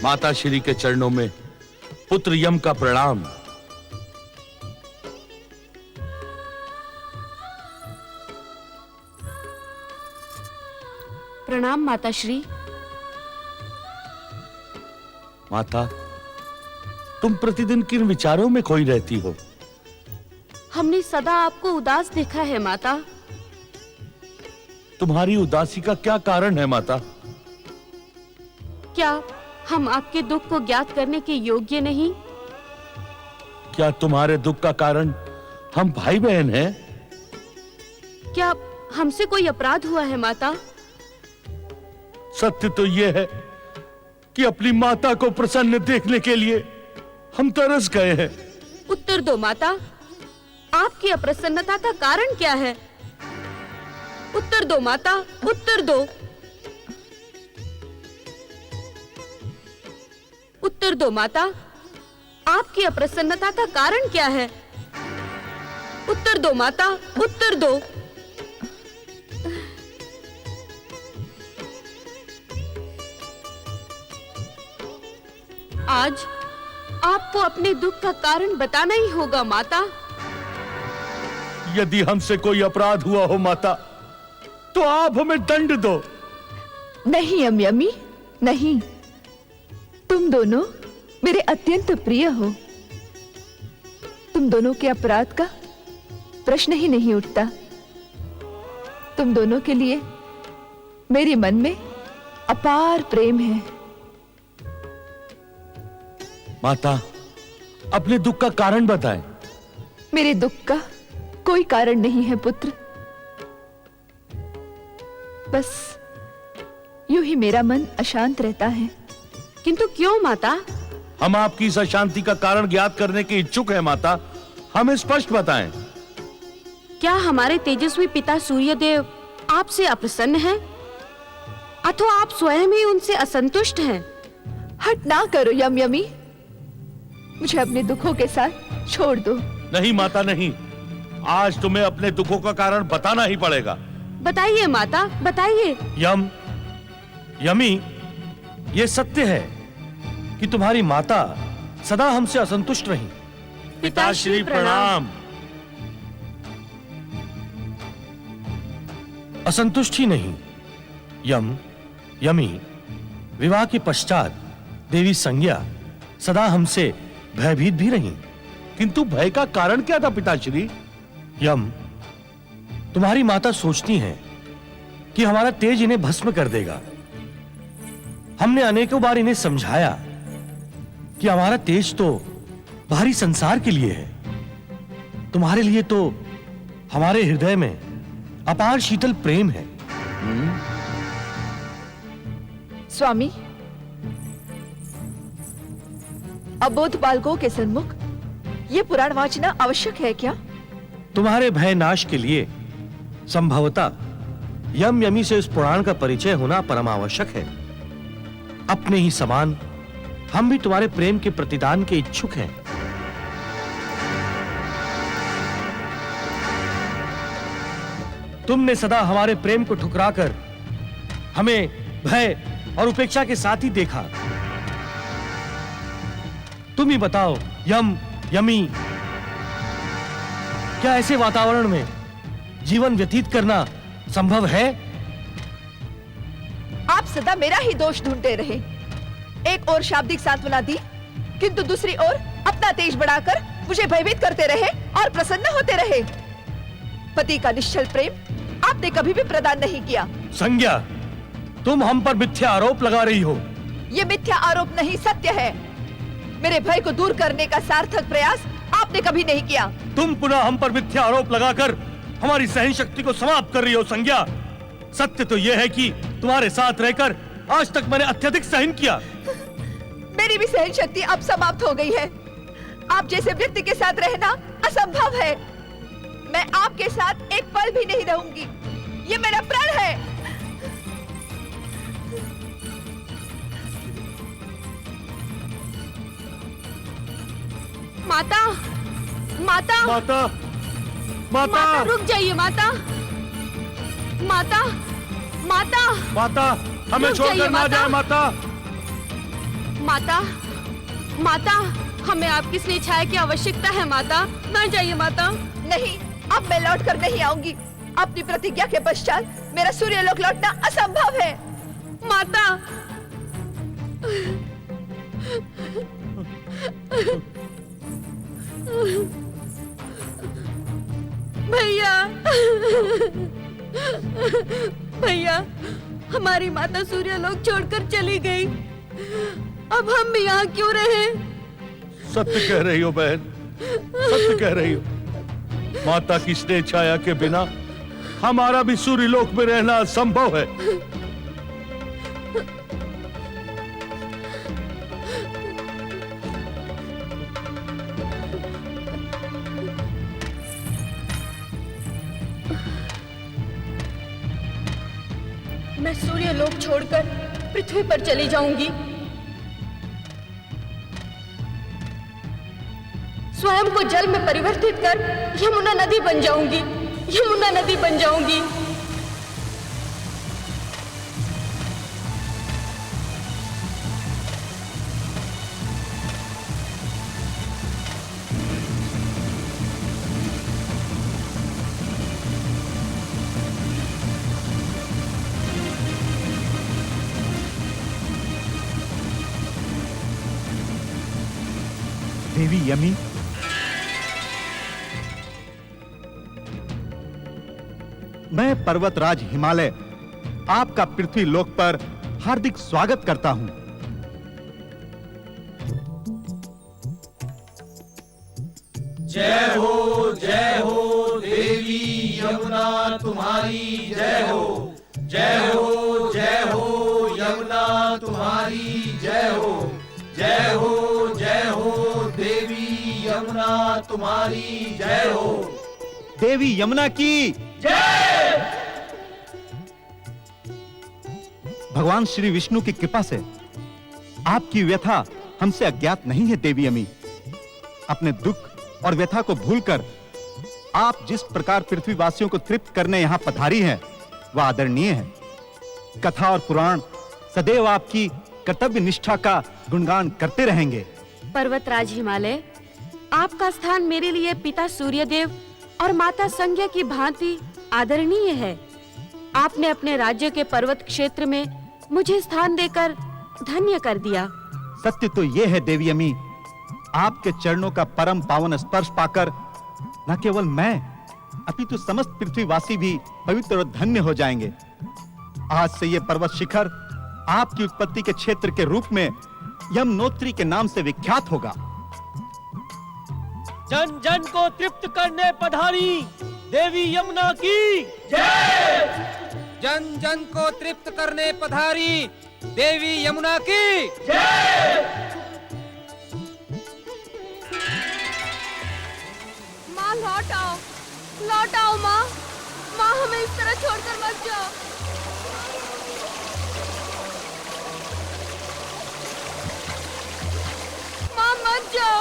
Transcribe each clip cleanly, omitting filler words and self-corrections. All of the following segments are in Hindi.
माता श्री के चरणों में पुत्र यम का प्रणाम। प्रणाम माता श्री। माता, तुम प्रतिदिन किन विचारों में खोई रहती हो? हमने सदा आपको उदास देखा है माता। तुम्हारी उदासी का क्या कारण है माता? क्या हम आपके दुख को ज्ञात करने के योग्य नहीं? क्या तुम्हारे दुख का कारण हम भाई बहन हैं? क्या हमसे कोई अपराध हुआ है माता? सत्य तो यह है कि अपनी माता को प्रसन्न देखने के लिए हम तरस गए हैं। उत्तर दो माता, आपकी अप्रसन्नता का कारण क्या है? उत्तर दो माता, उत्तर दो। उत्तर दो माता, आपकी अप्रसन्नता का कारण क्या है? उत्तर दो माता, उत्तर दो। आज आपको अपने दुख का कारण बताना ही होगा माता। यदि हमसे कोई अपराध हुआ हो माता, तो आप हमें दंड दो। नहीं यमी, नहीं। तुम दोनों मेरे अत्यंत प्रिय हो। तुम दोनों के अपराध का प्रश्न ही नहीं उठता। तुम दोनों के लिए मेरे मन में अपार प्रेम है। माता, अपने दुख का कारण बताएं। मेरे दुख का कोई कारण नहीं है पुत्र। बस यूं ही मेरा मन अशांत रहता है। किंतु क्यों माता? हम आपकी इस अशांति का कारण ज्ञात करने के इच्छुक हैं माता। हमें स्पष्ट बताएं। क्या हमारे तेजस्वी पिता सूर्यदेव आपसे अप्रसन्न हैं? अथवा आप स्वयं ही उनसे असंतुष्ट हैं? हट ना करो यमी, मुझे अपने दुखों के साथ छोड़ दो। नहीं माता, नहीं। आज तुम्हें अपने दुखों का कारण बताना ही पड़ेगा। बताइए माता, बताइए। यमी, ये सत्य है कि तुम्हारी माता सदा हमसे असंतुष्ट रही। पिताश्री प्रणाम। असंतुष्ट ही नहीं, यमी, विवाह के पश्चात देवी संज्ञा सदा हमसे भयभीत भी रही। किंतु भय का कारण क्या था पिताश्री? तुम्हारी माता सोचती हैं कि हमारा तेज इन्हें भस्म कर देगा। हमने अनेकों बार इन्हें समझाया कि हमारा तेज तो बाहरी संसार के लिए है, तुम्हारे लिए तो हमारे हृदय में अपार शीतल प्रेम है। स्वामी, अबोध बालकों के सन्मुख ये पुराण वाचना आवश्यक है क्या? तुम्हारे भय नाश के लिए संभवतः यमी से इस पुराण का परिचय होना परम आवश्यक है। अपने ही समान हम भी तुम्हारे प्रेम के प्रतिदान के इच्छुक हैं। तुमने सदा हमारे प्रेम को ठुकराकर हमें भय और उपेक्षा के साथ ही देखा। तुम ही बताओ यमी, क्या ऐसे वातावरण में जीवन व्यतीत करना संभव है? आप सदा मेरा ही दोष ढूंढते रहे। एक और शाब्दिक सांत्वना दी, किंतु दूसरी ओर अपना तेज बढ़ाकर मुझे भयभीत करते रहे और प्रसन्न होते रहे। पति का निश्चल प्रेम आपने कभी भी प्रदान नहीं किया। संज्ञा, तुम हम पर मिथ्या आरोप लगा रही हो। ये मिथ्या आरोप नहीं, सत्य है। मेरे भय को दूर करने का सार्थक प्रयास आपने कभी नहीं किया। तुम पुनः हम पर मिथ्या आरोप लगाकर हमारी सहन शक्ति को समाप्त कर रही हो। संज्ञा, सत्य तो यह है कि तुम्हारे साथ रहकर आज तक मैंने अत्यधिक सहन किया। मेरी भी सहन शक्ति अब समाप्त हो गई है। आप जैसे व्यक्ति के साथ रहना असंभव है। मैं आपके साथ एक पल भी नहीं रहूंगी, ये मेरा प्रण है। माता, माता, माता, माता, माता, रुक जाइए माता। माता, माता, माता, हमें रुक छोड़कर जाइए, ना माता। जाए माता। माता, माता, हमें आपकी स्नेह छाया की आवश्यकता है माता। न जाइए माता। नहीं, अब मैं लौट कर नहीं आऊंगी। अपनी प्रतिज्ञा के पश्चात मेरा सूर्यलोक लौटना असंभव है। माता, भैया, भैया, हमारी माता सूर्यलोक छोड़कर चली गई। अब हम भी यहाँ क्यों रहे? सत्य कह रही हो बहन, सत्य कह रही हो। माता की स्नेह छाया के बिना हमारा भी सूर्यलोक में रहना असंभव है। मैं सूर्यलोक छोड़कर पृथ्वी पर चली जाऊंगी। स्वयं को जल में परिवर्तित कर यमुना नदी बन जाऊंगी, यमुना नदी बन जाऊंगी। देवी यमी, मैं पर्वतराज हिमालय आपका पृथ्वी लोक पर हार्दिक स्वागत करता हूं। जय हो देवी यमुना तुम्हारी जय हो। जय हो यमुना तुम्हारी जय हो। जय हो देवी यमुना तुम्हारी जय हो। देवी यमुना की जय। भगवान श्री विष्णु की कृपा से आपकी व्यथा हमसे अज्ञात नहीं है देवी यमी। अपने दुख और व्यथा को भूलकर आप जिस प्रकार पृथ्वीवासियों को तृप्त करने यहां पधारी हैं, वह आदरणीय है। कथा और पुराण सदैव आपकी कर्तव्य निष्ठा का गुणगान करते रहेंगे। पर्वतराज हिमालय, आपका स्थान मेरे लिए पिता सूर्यदेव और माता संज्ञा की भांति आदरणीय है। आपने अपने राज्य के पर्वत क्षेत्र में मुझे स्थान देकर धन्य कर दिया। सत्य तो यह है देवी यमी, आपके चरणों का परम पावन स्पर्श पाकर न केवल मैं अपितु समस्त पृथ्वीवासी भी पवित्र और धन्य हो जाएंगे। आज से यह पर्वत शिखर आपकी उत्पत्ति के क्षेत्र के रूप में यमुनोत्री के नाम से विख्यात होगा। जन जन को तृप्त करने पधारी देवी यमुना की जय। जन जन को तृप्त करने पधारी देवी यमुना की जय। माँ लौट आओ माँ, माँ हमें इस तरह छोड़कर मत जाओ। माँ मत जाओ,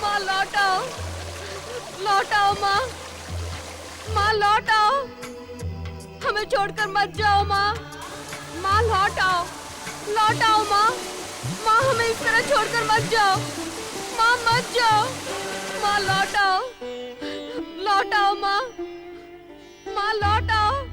माँ लौट आओ माँ, माँ लौट आओ, हमें छोड़कर मत जाओ माँ, माँ लौट आओ माँ, माँ हमें इस तरह छोड़कर मत जाओ, माँ मत जाओ, माँ लौट आओ माँ, माँ लौट आओ।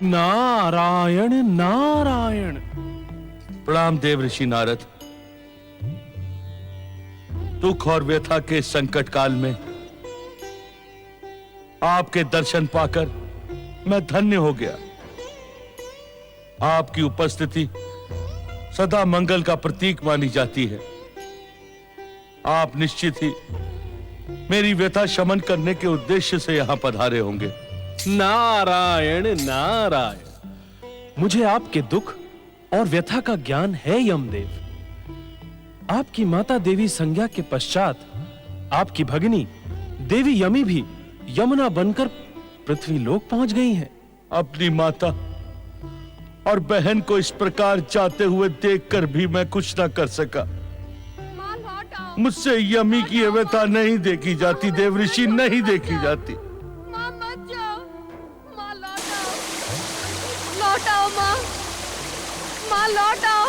नारायण नारायण। प्रणाम देव ऋषि नारद। दुख और व्यथा के संकट काल में आपके दर्शन पाकर मैं धन्य हो गया। आपकी उपस्थिति सदा मंगल का प्रतीक मानी जाती है। आप निश्चित ही मेरी व्यथा शमन करने के उद्देश्य से यहां पधारे होंगे। नारायण नारायण, मुझे आपके दुख और व्यथा का ज्ञान है यमदेव। आपकी माता देवी संज्ञा के पश्चात आपकी भगिनी देवी यमी भी यमुना बनकर पृथ्वी लोक पहुंच गई हैं। अपनी माता और बहन को इस प्रकार जाते हुए देखकर भी मैं कुछ न कर सका। माँ लौट आओ, मुझसे यमी की व्यथा नहीं देखी जाती देव ऋषि, नहीं देखी जाती। माँ मत जाओ, माँ लौट आओ,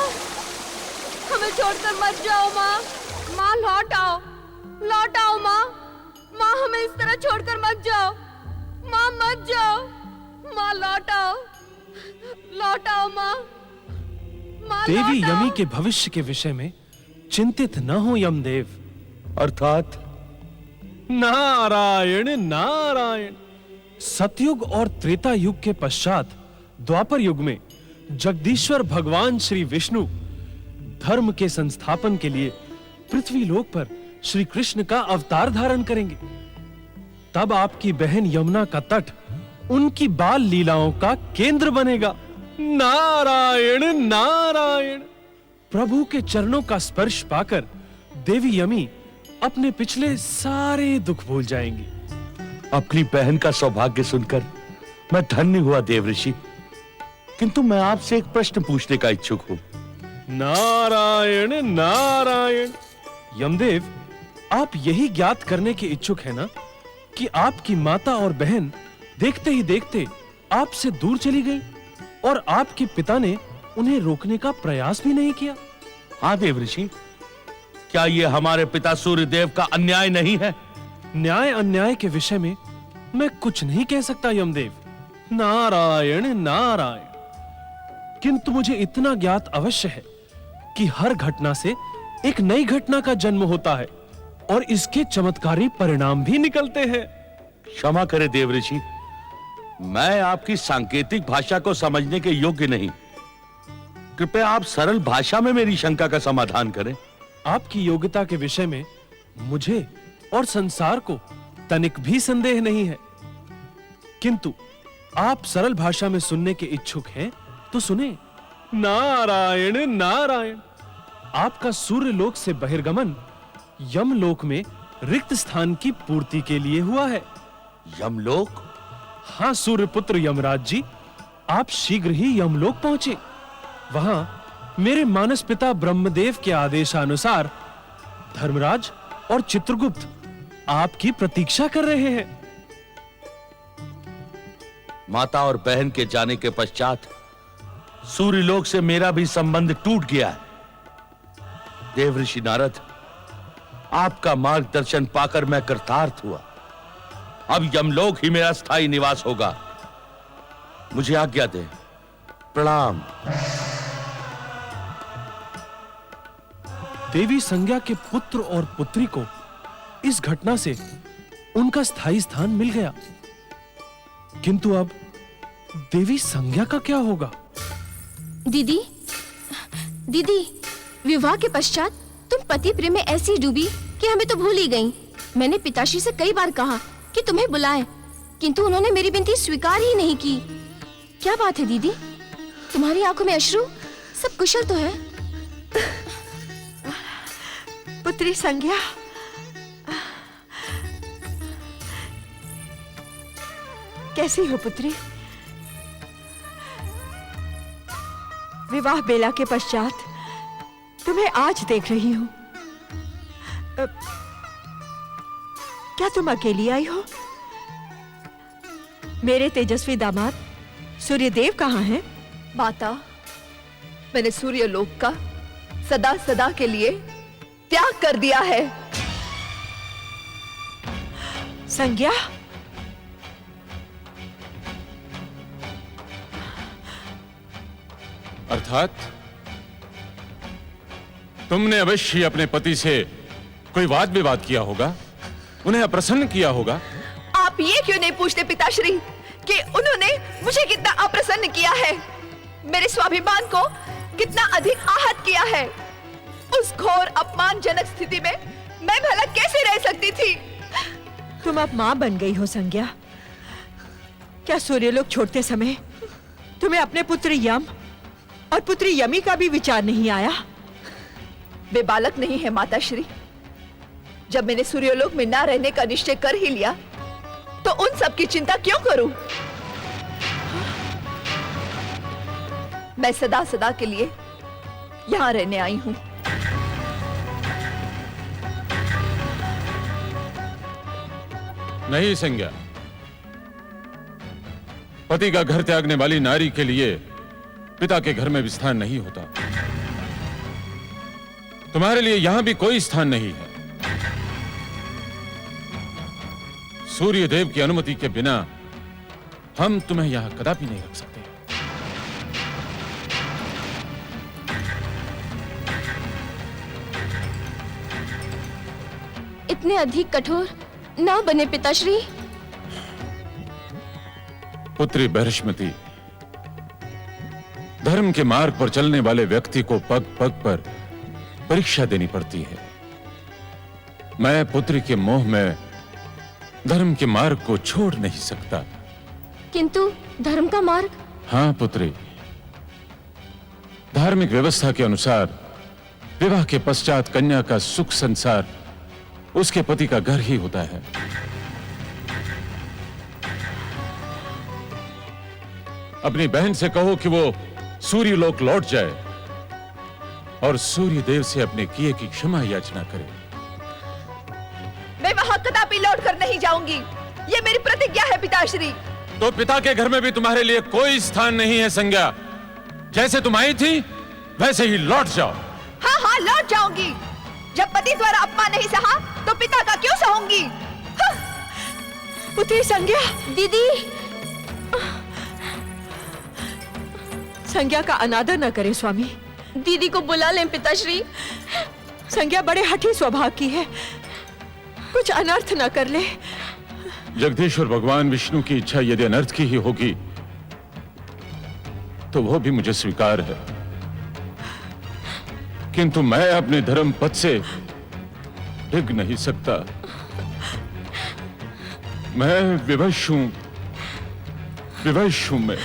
हमें छोड़कर मत जाओ माँ। माँ लौट आओ माँ। माँ हमें इस तरह छोड़कर मत जाओ। माँ मत जाओ। माँ लौट आओ माँ। माँ देवी लौट आओ। यमी के भविष्य के विषय में चिंतित न हो यमदेव। अर्थात नारायण नारायण। सतयुग और त्रेता युग के पश्चात द्वापर युग में जगदीश्वर भगवान श्री विष्णु धर्म के संस्थापन के लिए पृथ्वी लोक पर श्री कृष्ण का अवतार धारण करेंगे। तब आपकी बहन यमुना का तट उनकी बाल लीलाओं का केंद्र बनेगा। नारायण नारायण। प्रभु के चरणों का स्पर्श पाकर देवी यमी अपने पिछले सारे दुख भूल जाएंगी। अपनी बहन का सौभाग्य सुनकर मैं धन्य हुआ देव ऋषि, किंतु मैं आपसे एक प्रश्न पूछने का इच्छुक हूं। नारायण नारायण। यमदेव, आप यही ज्ञात करने के इच्छुक हैं ना कि आपकी माता और बहन देखते ही देखते आपसे दूर चली गई और आपके पिता ने उन्हें रोकने का प्रयास भी नहीं किया? हाँ देव ऋषि, क्या यह हमारे पिता सूर्यदेव का अन्याय नहीं है? न्याय अन्याय के विषय में मैं कुछ नहीं कह सकता यमदेव। नारायण नारायण। किंतु मुझे इतना ज्ञात अवश्य है कि हर घटना से एक नई घटना का जन्म होता है और इसके चमत्कारी परिणाम भी निकलते हैं। क्षमा करे देव ऋषि, मैं आपकी सांकेतिक भाषा को समझने के योग्य नहीं। कृपया आप सरल भाषा में मेरी शंका का समाधान करें। आपकी योग्यता के विषय में मुझे और संसार को तनिक भी संदेह नहीं है, किंतु आप सरल भाषा में सुनने के इच्छुक हैं तो सुने। नारायण नारायण। आपका सूर्य लोक से बहिर्गमन यमलोक में रिक्त स्थान की पूर्ति के लिए हुआ है। यमलोक? हाँ सूर्यपुत्र यमराज जी, आप शीघ्र ही यमलोक पहुंचे। वहां मेरे मानस पिता ब्रह्मदेव के आदेशानुसार धर्मराज और चित्रगुप्त आपकी प्रतीक्षा कर रहे हैं। माता और बहन के जाने के पश्चात सूर्यलोक से मेरा भी संबंध टूट गया है। देव ऋषि नारद, आपका मार्गदर्शन पाकर मैं कृतार्थ हुआ। अब यमलोक ही मेरा स्थायी निवास होगा। मुझे आज्ञा दें। प्रणाम। देवी संज्ञा के पुत्र और पुत्री को इस घटना से उनका स्थायी स्थान मिल गया, किंतु अब देवी संज्ञा का क्या होगा? दीदी, दीदी, विवाह के पश्चात तुम पति प्रेम में ऐसी डूबी कि हमें तो भूल ही गई। मैंने पिताश्री से कई बार कहा कि तुम्हें बुलाएं, किंतु उन्होंने मेरी विनती स्वीकार ही नहीं की। क्या बात है दीदी? तुम्हारी आंखों में अश्रु? सब कुशल तो है? पुत्री संज्ञा, कैसी हो पुत्री? विवाह बेला के पश्चात तुम्हें आज देख रही हूं। क्या तुम अकेली आई हो? मेरे तेजस्वी दामाद सूर्यदेव कहाँ हैं? माता, मैंने सूर्यलोक का सदा सदा के लिए त्याग कर दिया है। संज्ञा, अर्थात तुमने अवश्य अपने पति से कोई वाद विवाद किया होगा, उन्हें अप्रसन्न किया होगा। आप ये क्यों नहीं पूछते पिताश्री कि उन्होंने मुझे कितना अप्रसन्न किया है, मेरे स्वाभिमान को कितना अधिक आहत किया है। उस घोर अपमानजनक स्थिति में मैं भला कैसे रह सकती थी? तुम अब मां बन गई हो संज्ञा। क्या सूर्यलोक छोड़ते समय तुम्हें अपने पुत्र यम और पुत्री यमी का भी विचार नहीं आया? वे बालक नहीं है माताश्री। जब मैंने सूर्यलोक में ना रहने का निश्चय कर ही लिया तो उन सब की चिंता क्यों करूं? मैं सदा सदा के लिए यहां रहने आई हूं। नहीं संज्ञा, पति का घर त्यागने वाली नारी के लिए पिता के घर में भी स्थान नहीं होता। तुम्हारे लिए यहां भी कोई स्थान नहीं है। सूर्य देव की अनुमति के बिना हम तुम्हें यहां कदापि नहीं रख सकते। इतने अधिक कठोर ना बने पिताश्री। पुत्री बृहस्पति, धर्म के मार्ग पर चलने वाले व्यक्ति को पग पग पर परीक्षा देनी पड़ती है। मैं पुत्री के मोह में धर्म के मार्ग को छोड़ नहीं सकता। किंतु धर्म का मार्ग? हां पुत्री, धार्मिक व्यवस्था के अनुसार विवाह के पश्चात कन्या का सुख संसार उसके पति का घर ही होता है। अपनी बहन से कहो कि वो सूर्य लोक लौट जाए और सूर्य देव से अपने किए की क्षमा याचना करे। मैं वहां कदापि लौट कर नहीं जाऊंगी, ये मेरी प्रतिज्ञा है पिताश्री। तो पिता के घर में भी तुम्हारे लिए कोई स्थान नहीं है संज्ञा। जैसे तुम आई थी वैसे ही लौट जाओ। हाँ हाँ लौट जाऊंगी। जब पति द्वारा अपमान नहीं सहा तो पिता का क्यों सहूंगी? हाँ। पुत्री संज्ञा। दीदी, संज्ञा का अनादर न करे स्वामी। दीदी को बुला लें पिताश्री। संज्ञा बड़े हठी स्वभाव की है, कुछ अनर्थ न कर ले। जगदीश्वर भगवान विष्णु की इच्छा यदि अनर्थ की ही होगी तो वो भी मुझे स्वीकार है, किंतु मैं अपने धर्म पथ से डिग नहीं सकता। मैं विवश हूं मैं।